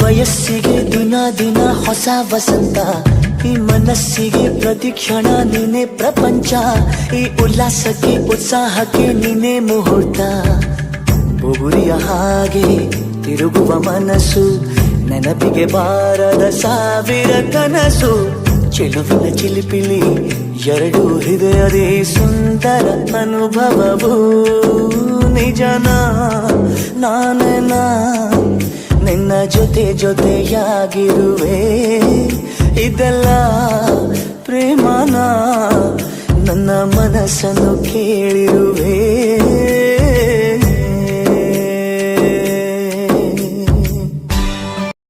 ವಯಸ್ಸಿಗೆ ದಿನ ದಿನ ಹೊಸ ವಸಂತ, ಈ ಮನಸ್ಸಿಗೆ ಪ್ರತಿ ಕ್ಷಣ ನೀನೆ ಪ್ರಪಂಚ, ಈ ಉಲ್ಲಾಸಕ್ಕೆ ಉತ್ಸಾಹಕ್ಕೆ ನೀನೆ ಮುಹೂರ್ತ. ಬುಗುರಿಯ ಹಾಗೆ ತಿರುಗುವ ಮನಸ್ಸು, ನೆನಪಿಗೆ ಬಾರದ ಸಾವಿರ ಕನಸು. ಚೆಲುವಿನ ಚಿಲಿಪಿಲಿ ಎರಡು ಹೃದಯದೇ ಸುಂದರ ಅನುಭವವು. ನಿಜನ ನಾನೇನ ನಿನ್ನ ಜೊತೆ ಜೊತೆಯಾಗಿರುವೆ, ಇದೆಲ್ಲ ಪ್ರೇಮನ ನನ್ನ ಮನಸ್ಸನ್ನು ಕೇಳಿರುವೆ.